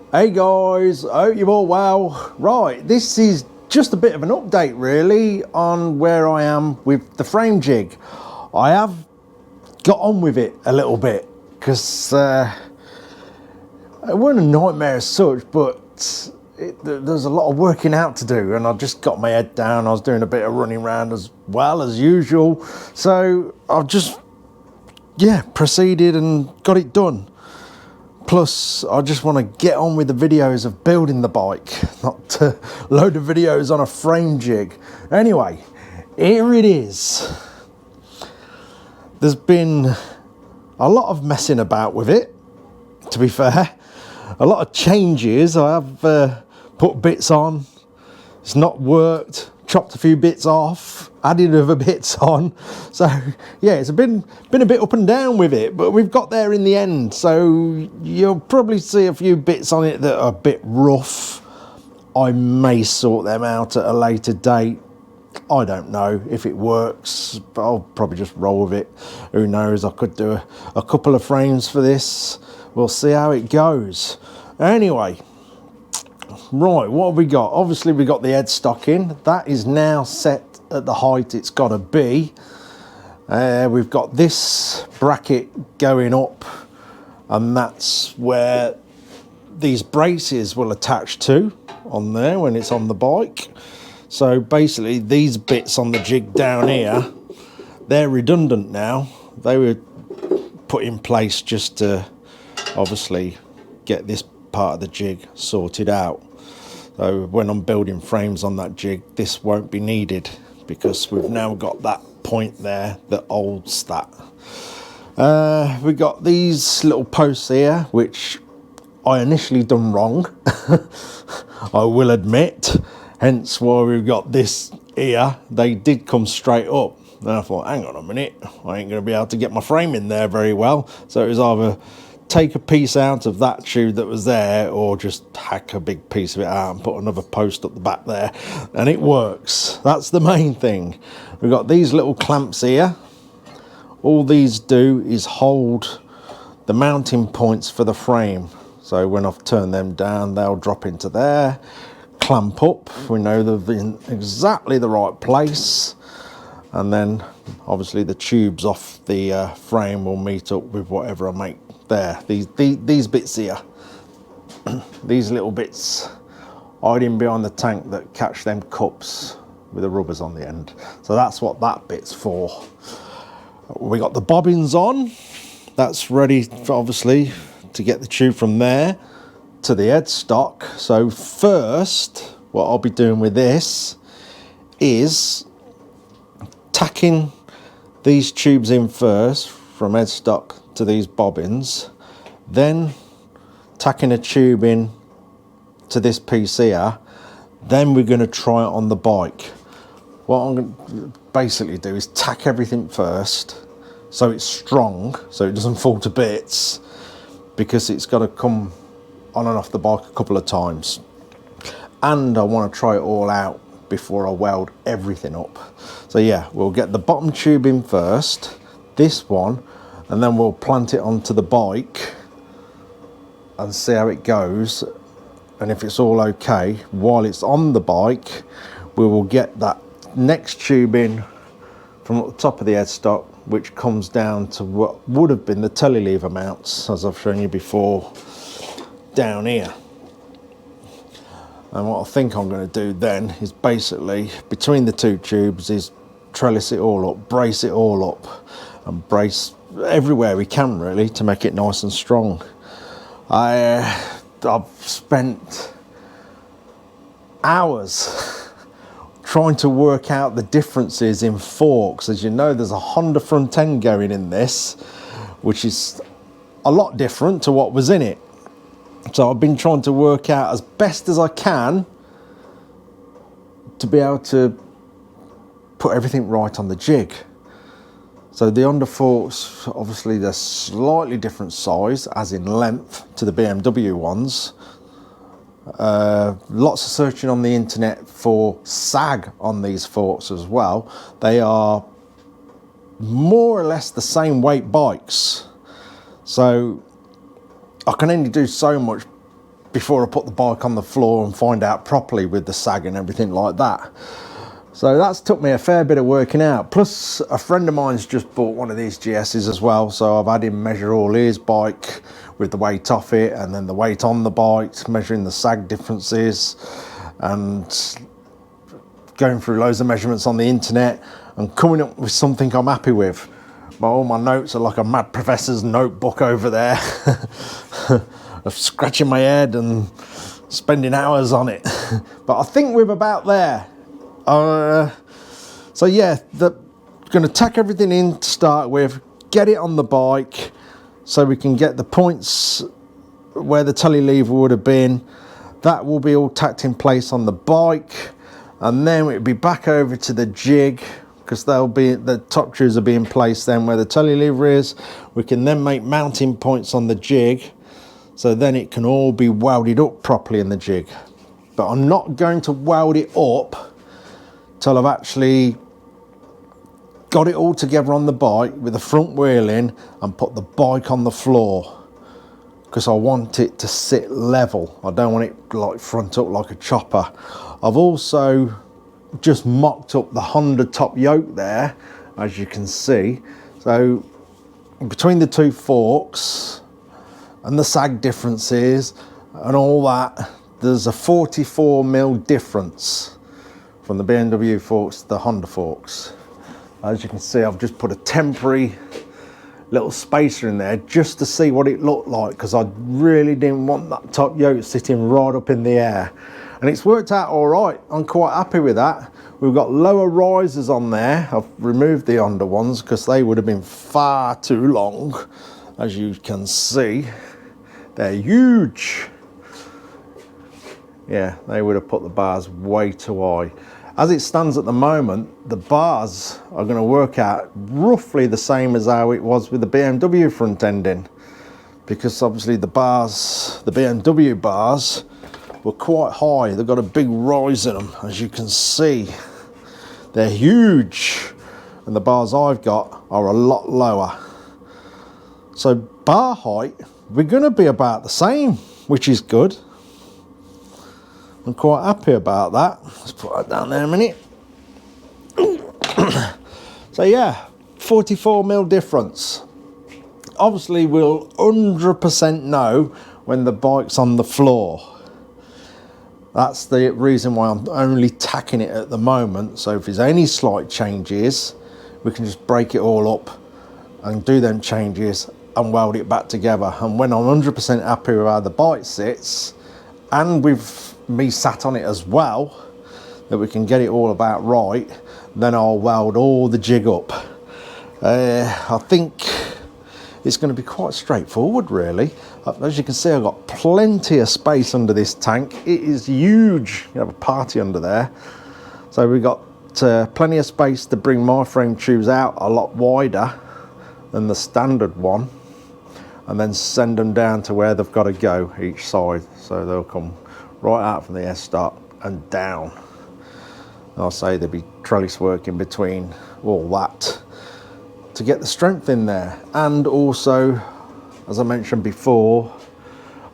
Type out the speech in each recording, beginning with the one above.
Hey guys, hope you're all well. Right, this is just a bit of an update really on where I am with the frame jig. I have got on with it a little bit because it wasn't a nightmare as such, but there's a lot of working out to do, and I just got my head down. I was doing a bit of running around as well as usual, so I've just proceeded and got it done. Plus, I just want to get on with the videos of building the bike, not to load of videos on a frame jig. Anyway, here it is. There's been a lot of messing about with it, to be fair. A lot of changes. I have put bits on. It's not worked. Chopped a few bits off, added other bits on. So yeah, it's been a bit up and down with it, but we've got there in the end. So you'll probably see a few bits on it that are a bit rough. I may sort them out at a later date. I don't know if it works, but I'll probably just roll with it. Who knows, I could do a couple of frames for this. We'll see how it goes. Anyway, right, what have we got? Obviously we got the headstock in. That is now set at the height it's got to be. We've got this bracket going up, and that's where these braces will attach to on there when it's on the bike. So basically these bits on the jig down here, they're redundant now. They were put in place just to obviously get this part of the jig sorted out. So when I'm building frames on that jig, this won't be needed because we've now got that point there that holds that. We got these little posts here, which I initially done wrong, I will admit. Hence why we've got this here. They did come straight up. Then I thought, hang on a minute, I ain't going to be able to get my frame in there very well. So it was either take a piece out of that tube that was there, or just hack a big piece of it out and put another post up the back there, and it works. That's the main thing. We've got these little clamps here. All these do is hold the mounting points for the frame. So when I've turned them down, they'll drop into there, clamp up. We know they're in exactly the right place, and then obviously the tubes off the frame will meet up with whatever I make there. These bits here, these little bits hiding behind the tank that catch them cups with the rubbers on the end. So that's what that bit's for. We got the bobbins on. That's ready for, obviously, to get the tube from there to the headstock. So first, what I'll be doing with this is tacking these tubes in first from headstock to these bobbins, then tacking a tube in to this piece here. Then we're going to try it on the bike. What I'm going to basically do is tack everything first so it's strong, so it doesn't fall to bits, because it's got to come on and off the bike a couple of times, and I want to try it all out before I weld everything up. So yeah, we'll get the bottom tube in first, this one, and then we'll plant it onto the bike and see how it goes. And if it's all okay, while it's on the bike, we will get that next tube in from the top of the headstock, which comes down to what would have been the telly lever mounts, as I've shown you before, down here. And what I think I'm going to do then is basically, between the two tubes, is trellis it all up, brace it all up, and brace everywhere we can really to make it nice and strong. I've spent hours trying to work out the differences in forks. As you know, there's a Honda front end going in this, which is a lot different to what was in it. So I've been trying to work out as best as I can to be able to put everything right on the jig. So the Honda forks, obviously they're slightly different size, as in length, to the BMW ones. Lots of searching on the internet for sag on these forks as well. They are more or less the same weight bikes. So I can only do so much before I put the bike on the floor and find out properly with the sag and everything like that. So that's took me a fair bit of working out. Plus a friend of mine's just bought one of these GS's as well, so I've had him measure all his bike with the weight off it and then the weight on the bike, measuring the sag differences and going through loads of measurements on the internet and coming up with something I'm happy with. But all my notes are like a mad professor's notebook over there of scratching my head and spending hours on it. But I think we're about there. So yeah, going to tack everything in to start with, get it on the bike so we can get the points where the telly lever would have been. That will be all tacked in place on the bike, and then it'll be back over to the jig, because the top tubes will be in place then where the telly lever is. We can then make mounting points on the jig, so then it can all be welded up properly in the jig. But I'm not going to weld it up till I've actually got it all together on the bike with the front wheel in and put the bike on the floor, because I want it to sit level. I don't want it like front up like a chopper. I've also just mocked up the Honda top yoke there, as you can see. So between the two forks and the sag differences and all that, there's a 44mm difference from the BMW forks to the Honda forks. As you can see, I've just put a temporary little spacer in there just to see what it looked like, because I really didn't want that top yoke sitting right up in the air. And it's worked out all right. I'm quite happy with that. We've got lower risers on there. I've removed the Honda ones because they would have been far too long. As you can see, they're huge. Yeah, they would have put the bars way too high. As it stands at the moment, the bars are going to work out roughly the same as how it was with the BMW front ending, because obviously the BMW bars were quite high. They've got a big rise in them, as you can see. They're huge, and the bars I've got are a lot lower. So bar height, we're going to be about the same, which is good. I'm quite happy about that. Let's put that down there a minute. So yeah, 44mm difference. Obviously we'll 100% know when the bike's on the floor. That's the reason why I'm only tacking it at the moment. So if there's any slight changes, we can just break it all up and do them changes and weld it back together. And when I'm 100% happy with how the bike sits, and with me sat on it as well, that we can get it all about right, then I'll weld all the jig up. I think it's going to be quite straightforward really. As you can see, I've got plenty of space under this tank. It is huge. You have a party under there. So we've got plenty of space to bring my frame tubes out a lot wider than the standard one, and then send them down to where they've got to go each side. So they'll come right out from the S-stop and down. And I'll say there'll be trellis work in between all that to get the strength in there. And also, as I mentioned before,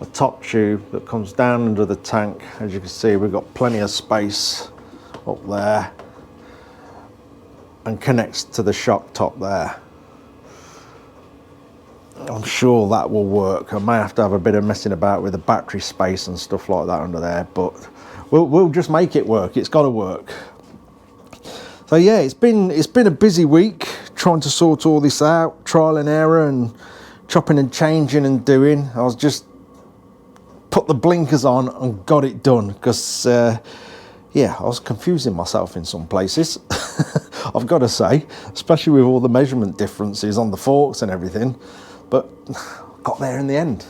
a top tube that comes down under the tank. As you can see, we've got plenty of space up there and connects to the shock top there. I'm sure that will work. I may have to have a bit of messing about with the battery space and stuff like that under there, but we'll just make it work. It's got to work. So yeah, it's been a busy week trying to sort all this out, trial and error and chopping and changing and doing. I was just put the blinkers on and got it done, because yeah, I was confusing myself in some places. I've got to say, especially with all the measurement differences on the forks and everything. But got there in the end.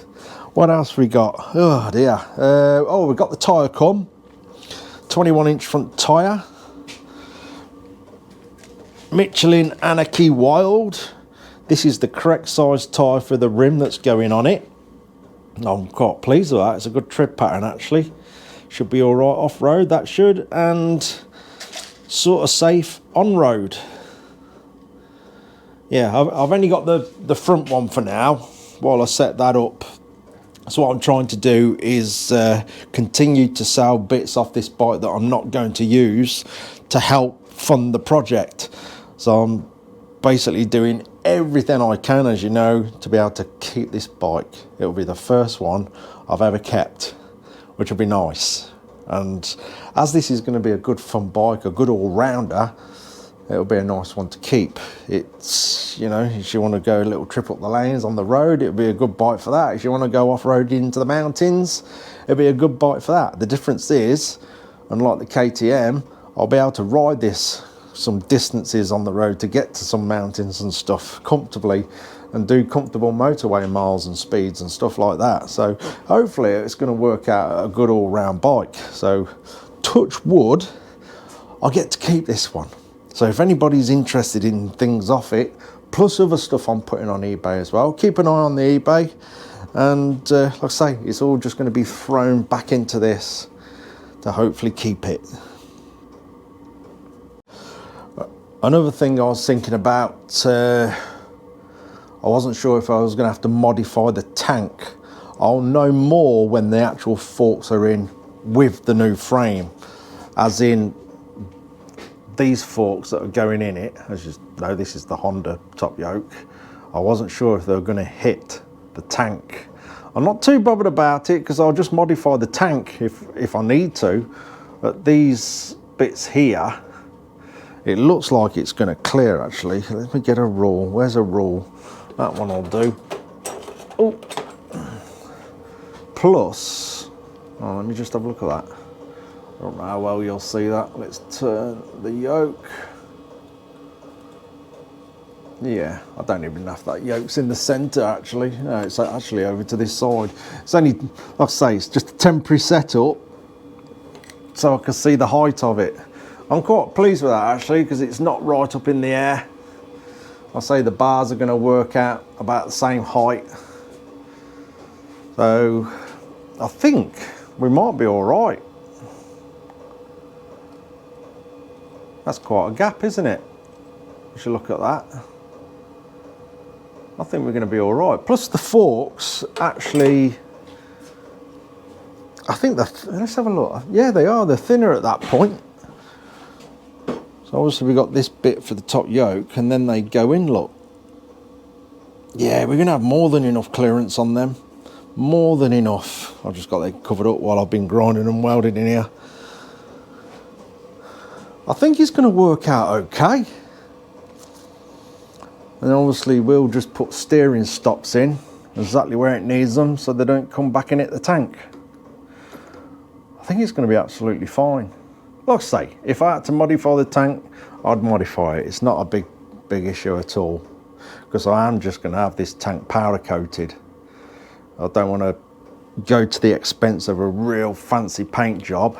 What else we got? Oh dear. Oh, we got the tyre come. 21-inch front tyre. Michelin Anarchy Wild. This is the correct size tyre for the rim that's going on it. I'm quite pleased with that. It's a good tread pattern actually. Should be all right off-road, that should. And sort of safe on-road. Yeah, I've only got the front one for now while I set that up. So what I'm trying to do is continue to sell bits off this bike that I'm not going to use to help fund the project. So I'm basically doing everything I can, as you know, to be able to keep this bike. It'll be the first one I've ever kept, which will be nice. And as this is going to be a good fun bike, a good all-rounder, it'll be a nice one to keep. It's, you know, if you want to go a little trip up the lanes on the road, it'll be a good bike for that. If you want to go off-road into the mountains, it'll be a good bike for that. The difference is, unlike the KTM, I'll be able to ride this some distances on the road to get to some mountains and stuff comfortably and do comfortable motorway miles and speeds and stuff like that. So hopefully it's going to work out a good all-round bike. So touch wood, I get to keep this one. So if anybody's interested in things off it, plus other stuff I'm putting on eBay as well, keep an eye on the eBay. And like I say, it's all just going to be thrown back into this to hopefully keep it. Another thing I was thinking about, I wasn't sure if I was going to have to modify the tank. I'll know more when the actual forks are in with the new frame, as in these forks that are going in it. As you know, this is the Honda top yoke. I wasn't sure if they were going to hit the tank. I'm not too bothered about it because I'll just modify the tank if I need to. But these bits here, it looks like it's going to clear actually. Let me get a rule. Where's a rule? That one will do. Oh. Plus, oh, let me just have a look at that. I don't know how well you'll see that. Let's turn the yoke. Yeah, I don't even know if that yoke's in the centre actually. No, it's actually over to this side. It's only, like I say, it's just a temporary setup so I can see the height of it. I'm quite pleased with that actually because it's not right up in the air. I say the bars are going to work out about the same height. So I think we might be all right. That's quite a gap, isn't it? You should look at that. I think we're going to be all right. Plus the forks actually, I think let's have a look. Yeah, they are. They're thinner at that point. So obviously we've got this bit for the top yoke and then they go in, look. Yeah, we're going to have more than enough clearance on them. More than enough. I've just got that covered up while I've been grinding and welding in here. I think it's going to work out okay. And obviously we'll just put steering stops in exactly where it needs them so they don't come back and hit the tank. I think it's going to be absolutely fine. Like I say, if I had to modify the tank, I'd modify it. It's not a big issue at all because I am just going to have this tank powder coated. I don't want to go to the expense of a real fancy paint job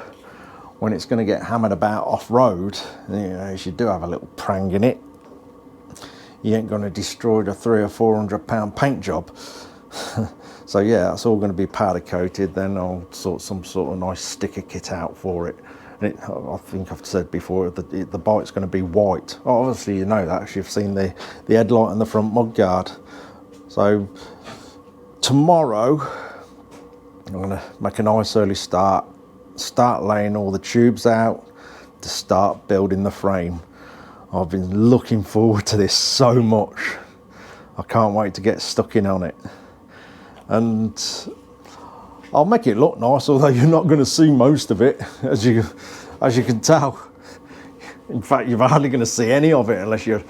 when it's going to get hammered about off-road. You know, as you do have a little prang in it, you ain't going to destroy the £300 or £400 paint job. So yeah, that's all going to be powder coated. Then I'll sort some sort of nice sticker kit out for it. And I think I've said before that the bike's going to be white. Oh, obviously you know that because you've seen the headlight and the front mudguard. So tomorrow I'm going to make a nice early start laying all the tubes out to start building the frame. I've been looking forward to this so much. I can't wait to get stuck in on it. And I'll make it look nice, although you're not going to see most of it, as you can tell. In fact, you're hardly going to see any of it unless you're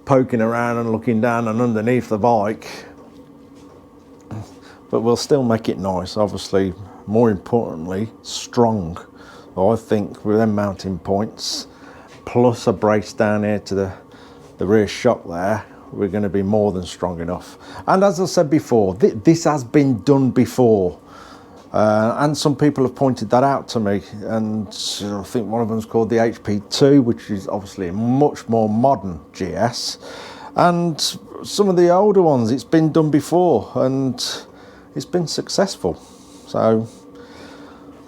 poking around and looking down and underneath the bike. But we'll still make it nice, obviously. More importantly, strong. I think with them mounting points, plus a brace down here to the rear shock there, we're going to be more than strong enough. And as I said before, this has been done before. And some people have pointed that out to me. And I think one of them is called the HP2, which is obviously a much more modern GS. And some of the older ones, it's been done before and it's been successful. So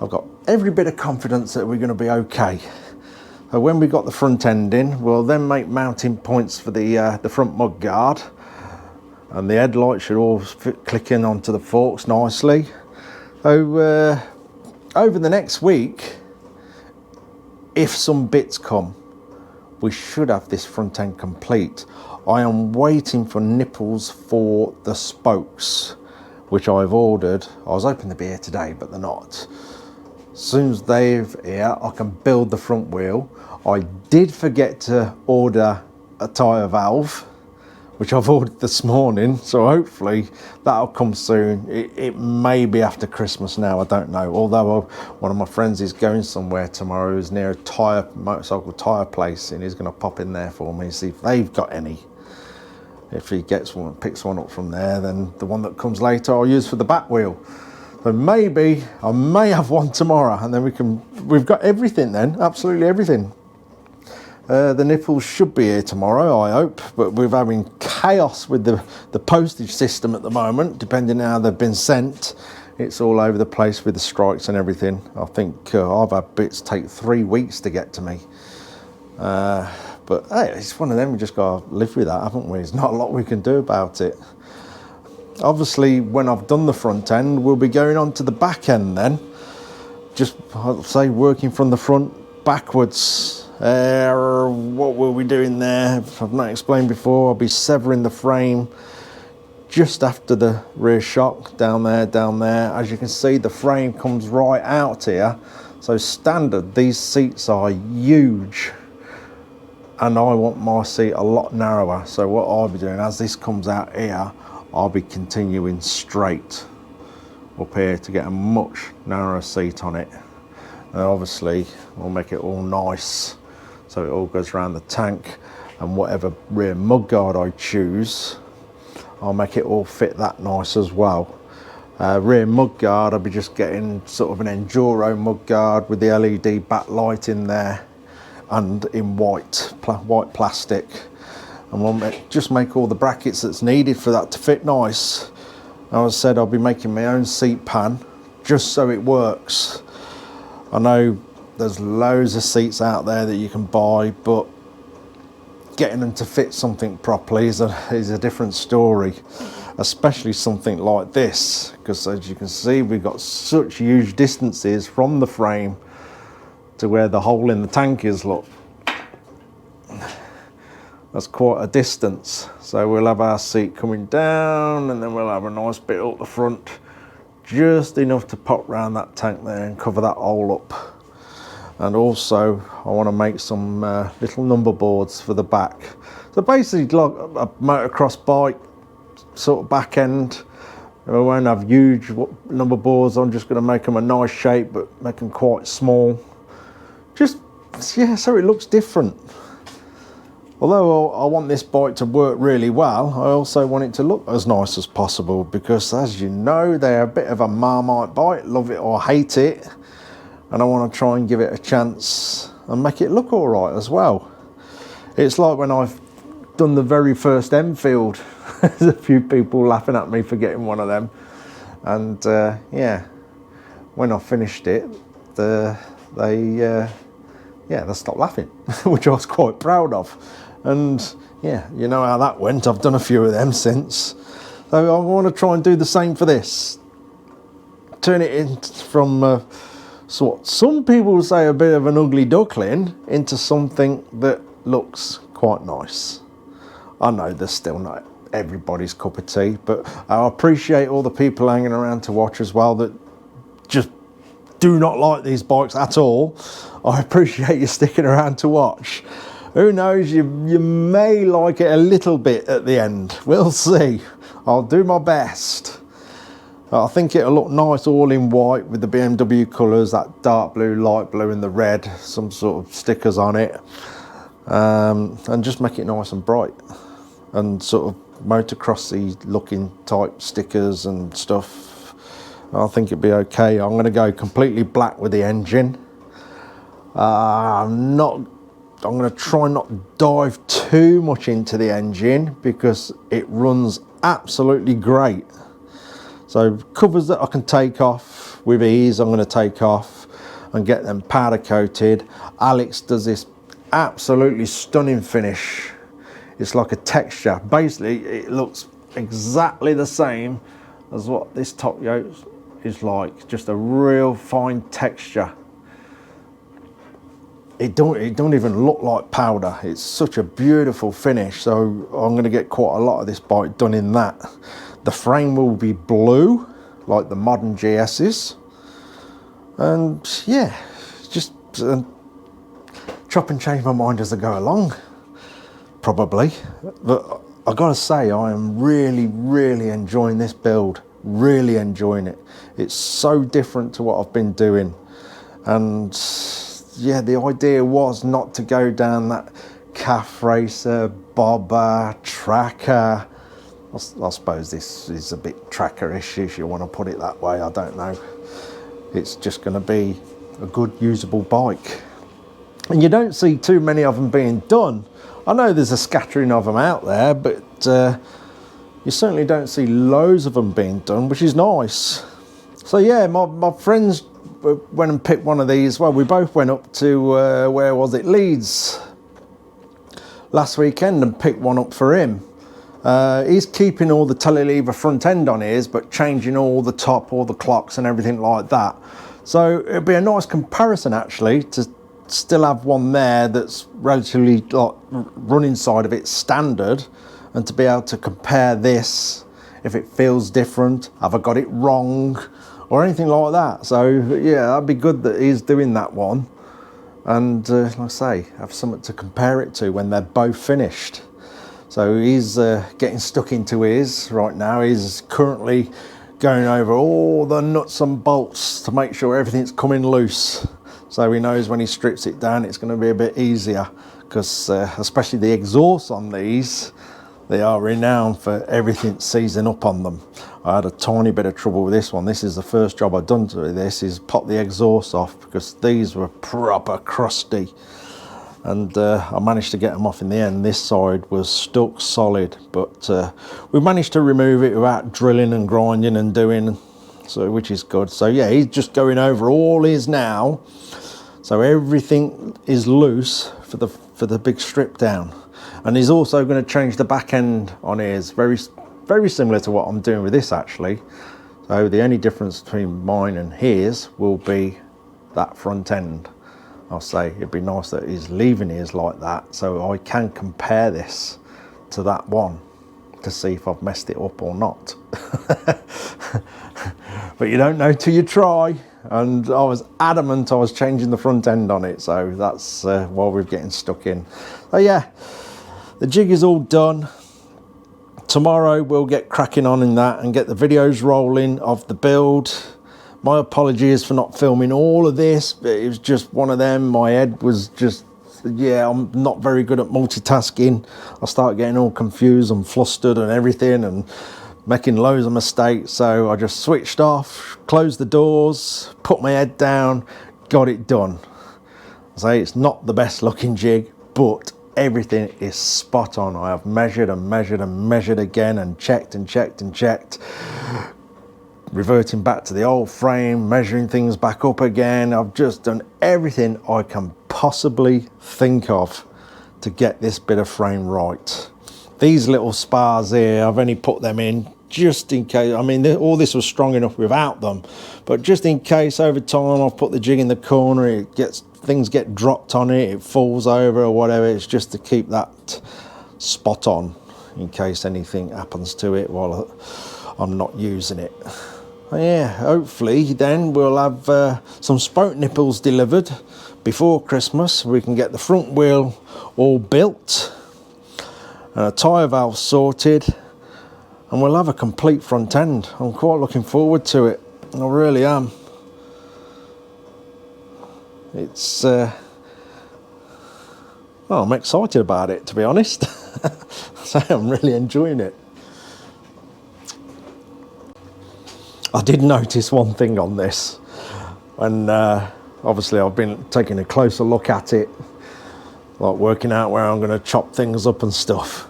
I've got every bit of confidence that we're going to be okay. When we got the front end in, we'll then make mounting points for the front mud guard. and the headlights should all fit, click in onto the forks nicely. So over the next week, if some bits come, we should have this front end complete. I am waiting for nipples for the spokes, which I've ordered. I was hoping they'd be here today, but they're not. As soon as they're here, I can build the front wheel. I did forget to order a tyre valve, which I've ordered this morning, so hopefully that'll come soon. It may be after Christmas now, I don't know. Although one of my friends is going somewhere tomorrow who's near a motorcycle tyre place, and he's going to pop in there for me, see if they've got any. If he gets one, picks one up from there, then the one that comes later I'll use for the back wheel. So maybe I may have one tomorrow, and then we've got everything then, absolutely everything. The nipples should be here tomorrow, I hope, but we're having chaos with the postage system at the moment, depending on how they've been sent. It's all over the place with the strikes and everything. I think I've had bits take 3 weeks to get to me. But hey, it's one of them, we just got to live with that, haven't we? There's not a lot we can do about it. Obviously, when I've done the front end, we'll be going on to the back end then. Just, I'll say, working from the front backwards. What will we doing there? If I've not explained before, I'll be severing the frame just after the rear shock, down there. As you can see, the frame comes right out here. So standard, these seats are huge, and I want my seat a lot narrower. So what I'll be doing, as this comes out here, I'll be continuing straight up here to get a much narrower seat on it. And obviously we'll make it all nice so it all goes around the tank, and whatever rear mudguard I choose, I'll make it all fit that nice as well. Rear mudguard, I'll be just getting sort of an enduro mudguard with the LED backlight in there and in white plastic, and we'll just make all the brackets that's needed for that to fit nice. As I said, I'll be making my own seat pan just so it works. I know there's loads of seats out there that you can buy, but getting them to fit something properly is a different story, especially something like this, because as you can see, we've got such huge distances from the frame to where the hole in the tank is. Look, that's quite a distance. So we'll have our seat coming down, and then we'll have a nice bit up the front, just enough to pop round that tank there and cover that hole up. And also I want to make some little number boards for the back. So basically like a motocross bike sort of back end. I won't have huge number boards, I'm just going to make them a nice shape, but make them quite small. Just, yeah, so it looks different. Although I want this bike to work really well, I also want it to look as nice as possible, because as you know, they're a bit of a Marmite bike, love it or hate it. And I want to try and give it a chance and make it look all right as well. It's like when I've done the very first Enfield. There's a few people laughing at me for getting one of them. And yeah, when I finished it, they stopped laughing, which I was quite proud of. And yeah, you know how that went. I've done a few of them since. So I want to try and do the same for this. Turn it in from so what some people say a bit of an ugly duckling into something that looks quite nice. I know there's still not everybody's cup of tea, but I appreciate all the people hanging around to watch as well that just do not like these bikes at all. I appreciate you sticking around to watch. Who knows, you may like it a little bit at the end. We'll see. I'll do my best. I think it'll look nice all in white with the BMW colours, that dark blue, light blue and the red, some sort of stickers on it, and just make it nice and bright and sort of motocrossy looking type stickers and stuff. I think it'd be okay. I'm going to go completely black with the engine. I'm going to try not to dive too much into the engine because it runs absolutely great. So covers that I can take off with ease, I'm going to take off and get them powder coated. Alex does this absolutely stunning finish. It's like a texture. Basically, it looks exactly the same as what this top yoke is like, just a real fine texture. It don't even look like powder. It's such a beautiful finish, so I'm going to get quite a lot of this bike done in that. The frame will be blue like the modern GS's, and yeah, just chop and change my mind as I go along, probably. But I gotta say, I am really enjoying this build, really enjoying it. It's so different to what I've been doing, and yeah, the idea was not to go down that calf racer, bobber, tracker. I suppose this is a bit tracker-ish, if you want to put it that way, I don't know. It's just going to be a good usable bike. And you don't see too many of them being done. I know there's a scattering of them out there, but you certainly don't see loads of them being done, which is nice. So yeah, my friends went and picked one of these. Well, we both went up to, where was it, Leeds last weekend and picked one up for him. He's keeping all the telelever front end on his, but changing all the top, all the clocks and everything like that. So it'd be a nice comparison actually to still have one there that's relatively like running side of it standard, and to be able to compare this, if it feels different, have I got it wrong or anything like that. So yeah, that'd be good that he's doing that one, and like I say, have something to compare it to when they're both finished. So he's getting stuck into his right now. He's currently going over all the nuts and bolts to make sure everything's coming loose, so he knows when he strips it down it's going to be a bit easier, because especially the exhausts on these, they are renowned for everything seizing up on them. I had a tiny bit of trouble with this one. This is the first job I've done to this, is pop the exhaust off, because these were proper crusty. And I managed to get them off in the end. This side was stuck solid, but we managed to remove it without drilling and grinding and doing, so which is good. So yeah, he's just going over all his now, so everything is loose for the big strip down. And he's also going to change the back end on his, very similar to what I'm doing with this actually. So the only difference between mine and his will be that front end. I'll say it'd be nice that he's leaving his like that, so I can compare this to that one to see if I've messed it up or not. But you don't know till you try, and I was adamant I was changing the front end on it, so that's why we're getting stuck in. So yeah, the jig is all done. Tomorrow we'll get cracking on in that and get the videos rolling of the build. My apologies for not filming all of this, but it was just one of them. My head was just, yeah, I'm not very good at multitasking. I start getting all confused and flustered and everything and making loads of mistakes. So I just switched off, closed the doors, put my head down, got it done. I say it's not the best looking jig, but everything is spot on. I have measured and measured and measured again and checked and checked and checked. Reverting back to the old frame, measuring things back up again. I've just done everything I can possibly think of to get this bit of frame right. These little spars here, I've only put them in just in case. I mean, all this was strong enough without them, but just in case over time I've put the jig in the corner, things get dropped on it, it falls over or whatever. It's just to keep that spot on in case anything happens to it while I'm not using it. Yeah, hopefully then we'll have some spoke nipples delivered before Christmas. We can get the front wheel all built and a tyre valve sorted, and we'll have a complete front end. I'm quite looking forward to it. I really am. It's well, I'm excited about it, to be honest. So I'm really enjoying it. I did notice one thing on this, and obviously I've been taking a closer look at it, like working out where I'm going to chop things up and stuff.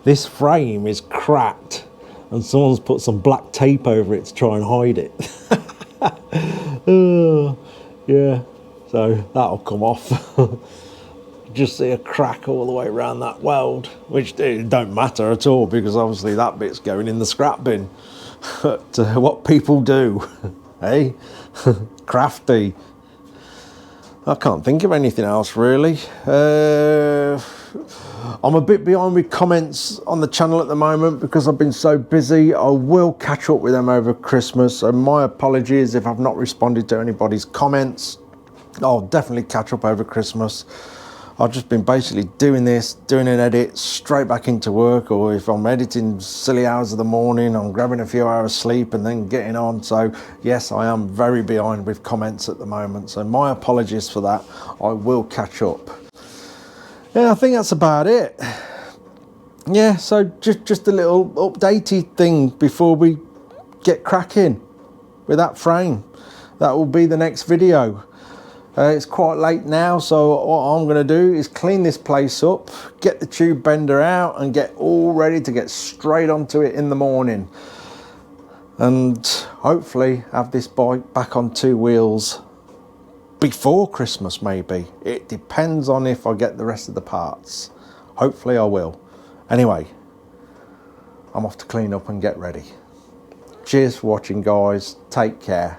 This frame is cracked and someone's put some black tape over it to try and hide it. Yeah, so that'll come off. just see a crack all the way around that weld, which it don't matter at all because obviously that bit's going in the scrap bin. But what people do, hey? Crafty. I can't think of anything else really. I'm a bit behind with comments on the channel at the moment because I've been so busy. I will catch up with them over Christmas, so my apologies if I've not responded to anybody's comments. I'll definitely catch up over Christmas. I've just been basically doing this, doing an edit, straight back into work, or if I'm editing silly hours of the morning, I'm grabbing a few hours sleep and then getting on. So yes, I am very behind with comments at the moment, so my apologies for that. I will catch up. Yeah, I think that's about it. Yeah, so just a little updatey thing before we get cracking with that frame. That will be the next video. It's quite late now, so what I'm going to do is clean this place up, get the tube bender out and get all ready to get straight onto it in the morning. And hopefully have this bike back on 2 wheels before Christmas maybe. It depends on if I get the rest of the parts. Hopefully I will. Anyway, I'm off to clean up and get ready. Cheers for watching guys, take care.